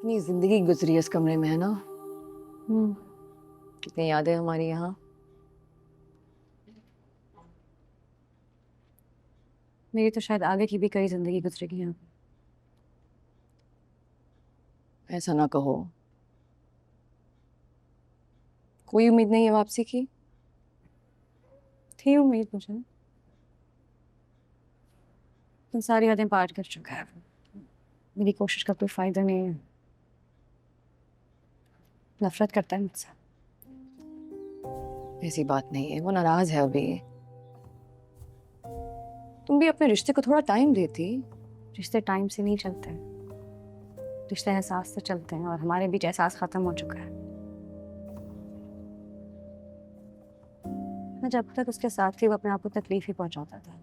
इतनी जिंदगी गुजरी है इस कमरे में, है ना? हम्म। कितनी यादें हमारी यहाँ। मेरी तो शायद आगे की भी कई जिंदगी गुजरेगी यहाँ। ऐसा ना कहो। कोई उम्मीद नहीं है वापसी की? थी उम्मीद मुझे, तुम सारी हदें पार कर चुका है। मेरी कोशिश का कोई फायदा नहीं है। नफरत करता है मुझसे। ऐसी बात नहीं है, वो नाराज है अभी। तुम भी अपने रिश्ते को थोड़ा टाइम देती। रिश्ते टाइम से नहीं चलते, रिश्ते एहसास से चलते हैं, और हमारे बीच एहसास खत्म हो चुका है। मैं जब तक उसके साथ थी वो अपने आप को तकलीफ ही पहुंचाता था।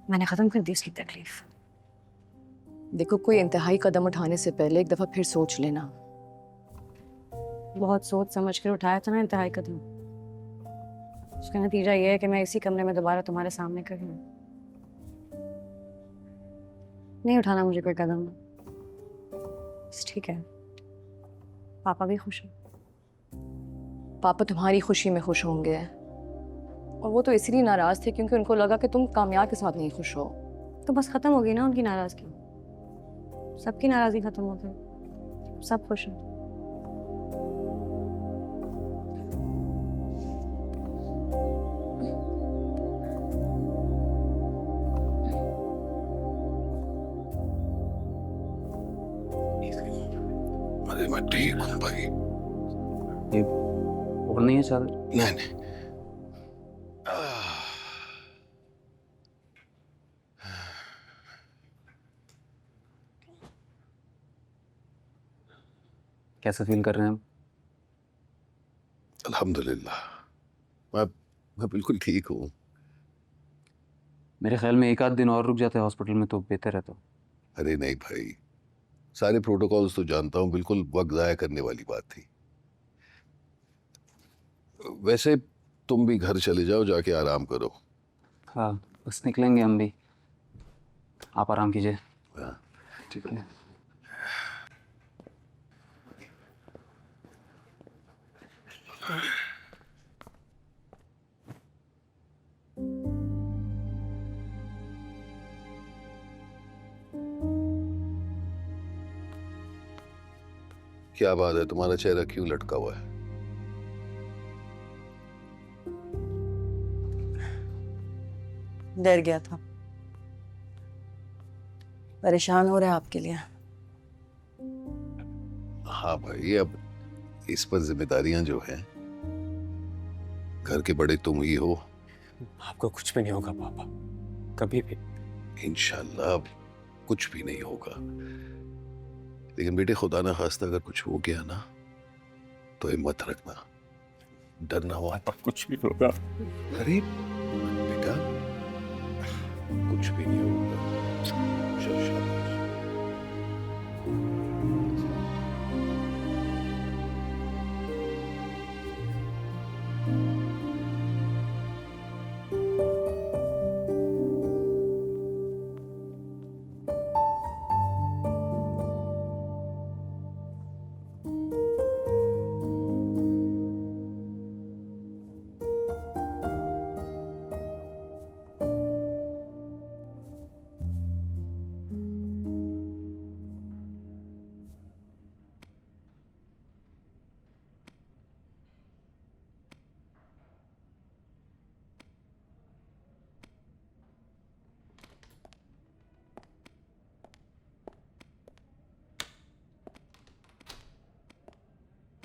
मैंने खत्म कर दी उसकी तकलीफ। देखो, कोई इंतहाई कदम उठाने से पहले एक दफा फिर सोच लेना। बहुत सोच समझ कर उठाया था ना इंतहाई कदम। उसका नतीजा ये है कि मैं इसी कमरे में दोबारा तुम्हारे सामने खड़ी हूँ। नहीं उठाना मुझे कोई कदम। बस ठीक है, पापा भी खुश हैं। पापा तुम्हारी खुशी में खुश होंगे, और वो तो इसीलिए नाराज थे क्योंकि उनको लगा कि तुम कामयाब के साथ नहीं खुश हो। तो बस खत्म हो गई ना उनकी नाराजगी। सबकी नाराजगी खत्म हो गई, सब खुश हैं। अरे मैं ठीक हूँ भाई। ये और नहीं है चादर? नहीं नहीं। आह, कैसे फील कर रहे हैं हम? अल्हम्दुलिल्लाह। मैं बिल्कुल ठीक हूँ। मेरे ख्याल में एक आध दिन और रुक जाते हॉस्पिटल में तो बेहतर रहता। अरे नहीं भाई, सारे प्रोटोकॉल्स तो जानता हूँ, बिल्कुल वक्त जाया करने वाली बात थी। वैसे तुम भी घर चले जाओ, जाके आराम करो। हाँ, बस निकलेंगे हम भी। आप आराम कीजिए। हाँ, ठीक है। क्या बात है, तुम्हारा चेहरा क्यों लटका हुआ है? डर गया था। परेशान हो रहे हैं आपके लिए। हाँ भाई, अब इस पर जिम्मेदारियां जो हैं, घर के बड़े तुम ही हो। आपको कुछ भी नहीं होगा पापा, कभी भी। इंशाल्लाह अब कुछ भी नहीं होगा। लेकिन बेटे, खुदा ना खास्ता अगर कुछ हो गया ना, तो हिम्मत रखना, डरना हुआ। पापा कुछ भी होगा। अरे बेटा, कुछ भी नहीं होगा। चल शाबाश।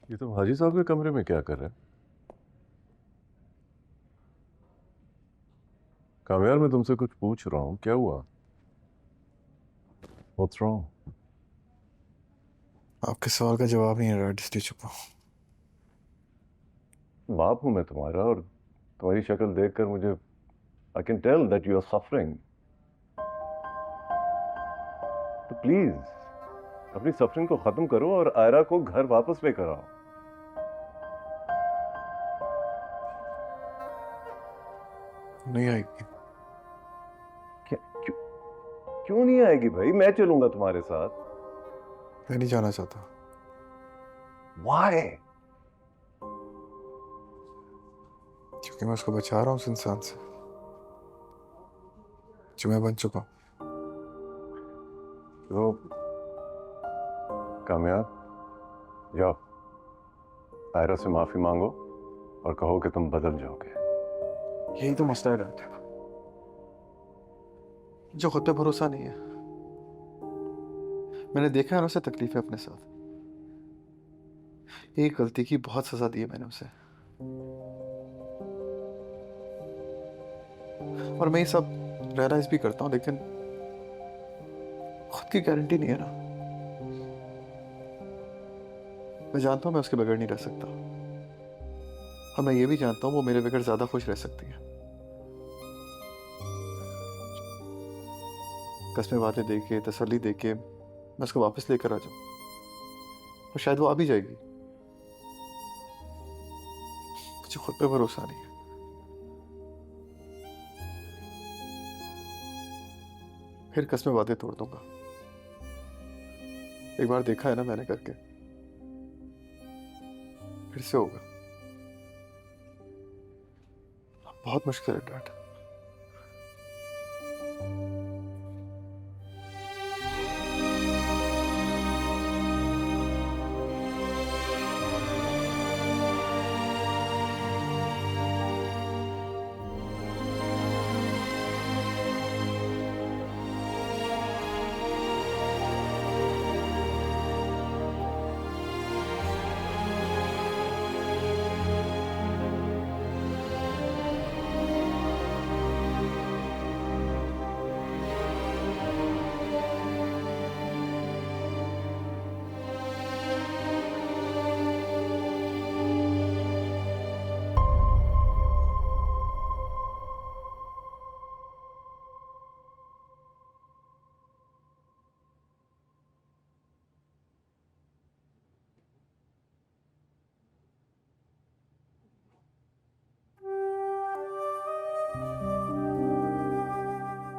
ये तुम हाजी साहब के कमरे में क्या कर रहे हैं? कामयार, मैं तुमसे कुछ पूछ रहा हूँ, क्या हुआ? What's wrong? आपके सवाल का जवाब नहीं है डैड, इसलिए चुप हूँ। बाप हूँ मैं तुम्हारा, और तुम्हारी शक्ल देखकर मुझे I can tell that you are suffering. तो प्लीज अपनी सफरिंग को खत्म करो और आयरा को घर वापस लेकर आओ। नहीं आएगी। क्या क्यों नहीं आएगी भाई? मैं चलूंगा तुम्हारे साथ। मैं नहीं जाना चाहता। Why? क्योंकि मैं उसको बचा रहा हूँ उस इंसान से जो मैं बन चुका हूँ। तो कामयाब जाओ, आयरा से माफी मांगो और कहो कि तुम बदल जाओगे। यही तो मसला है डैड, जो खुद पे भरोसा नहीं है। मैंने देखा है ना उसे तकलीफ है अपने साथ। एक गलती की बहुत सजा दी है मैंने उसे, और मैं ये सब रियलाइज भी करता हूँ, लेकिन खुद की गारंटी नहीं है ना। मैं जानता हूँ मैं उसके बगैर नहीं रह सकता, और मैं ये भी जानता हूँ वो मेरे बगैर ज्यादा खुश रह सकती है। कस्में वादे देके, तसल्ली देके मैं उसको वापस लेकर आ जाऊं, और शायद वो आ भी जाएगी। मुझे खुद पे भरोसा नहीं है। फिर कस्में वादे तोड़ दूंगा। एक बार देखा है ना मैंने करके, फिर से होगा। बहुत मुश्किल है डैड।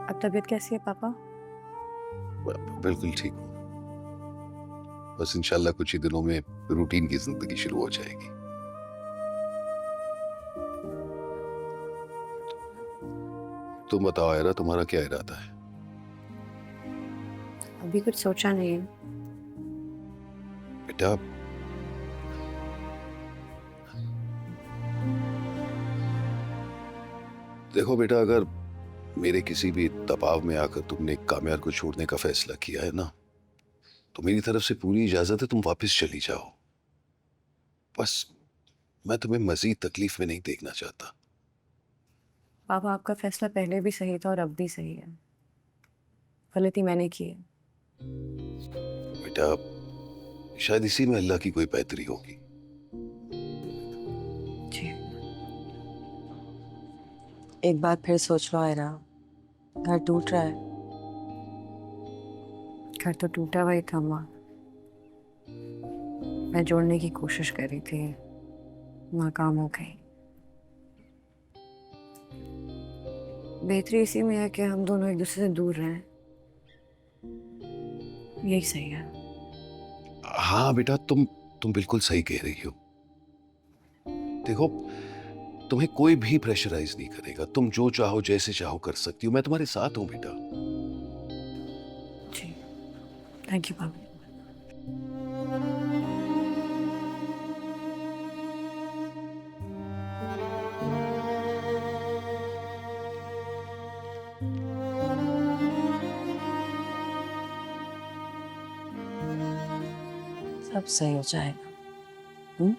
अब तबीयत कैसी है पापा? बिल्कुल ठीक हूँ। बस इंशाल्लाह कुछ ही दिनों में रूटीन की जिंदगी शुरू हो जाएगी। तुम बताओ आयरा, तुम्हारा क्या इरादा है? अभी कुछ सोचा नहीं है। बेटा, देखो बेटा, अगर मेरे किसी भी दबाव में आकर तुमने कामयार को छोड़ने का फैसला किया है ना, तो मेरी तरफ से पूरी इजाजत है, तुम वापस चली जाओ। बस मैं तुम्हें मजीद तकलीफ में नहीं देखना चाहता। पापा आपका फैसला पहले भी सही था और अब भी सही है। गलती मैंने की है। बेटा, शायद इसी में अल्लाह की कोई बेहतरी होगी। जी। एक बात फिर सोच लो आयरा, घर टूट रहा है। घर तो टूटा हुआ ही था माँ। मैं जोड़ने की कोशिश कर रही थी, नाकाम हो गई। बेहतरी इसी में है कि हम दोनों एक दूसरे से दूर रहें। यही सही है। हाँ बेटा, तुम बिल्कुल सही कह रही हो। देखो, तुम्हें कोई भी प्रेशराइज नहीं करेगा। तुम जो चाहो, जैसे चाहो कर सकती हो। मैं तुम्हारे साथ हूं बेटा। जी, थैंक यू पापा। सब सही हो जाएगा। हम्म?